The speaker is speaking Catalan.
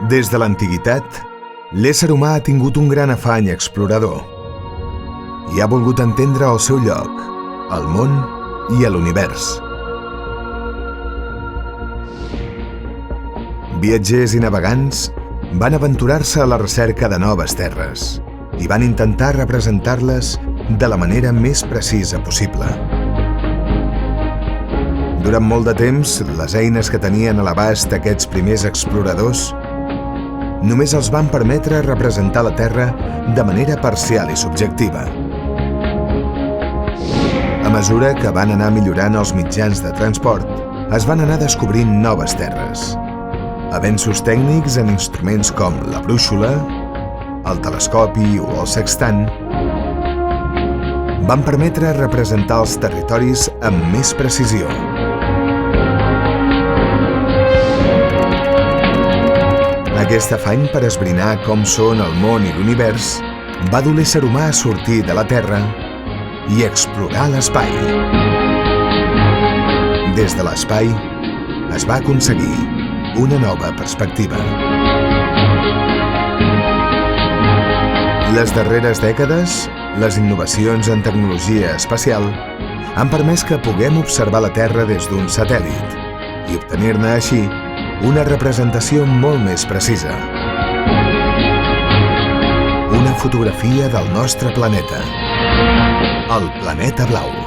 Des de l'antiguitat, l'ésser humà ha tingut un gran afany explorador i ha volgut entendre el seu lloc, al món i a l'univers. Viatgers i navegants van aventurar-se a la recerca de noves terres i van intentar representar-les de la manera més precisa possible. Durant molt de temps, les eines que tenien a l'abast aquests primers exploradors només els van permetre representar la Terra de manera parcial i subjectiva. A mesura que van anar millorant els mitjans de transport, es van anar descobrint noves terres. Avenços tècnics en instruments com la brúixola, el telescopi o el sextant van permetre representar els territoris amb més precisió. Aquest afany per esbrinar com són el món i l'univers va dur l'ésser humà a sortir de la Terra i explorar l'espai. Des de l'espai es va aconseguir una nova perspectiva. Les darreres dècades, les innovacions en tecnologia espacial han permès que puguem observar la Terra des d'un satèl·lit i obtenir-ne així una representació molt més precisa. Una fotografia del nostre planeta, el planeta blau.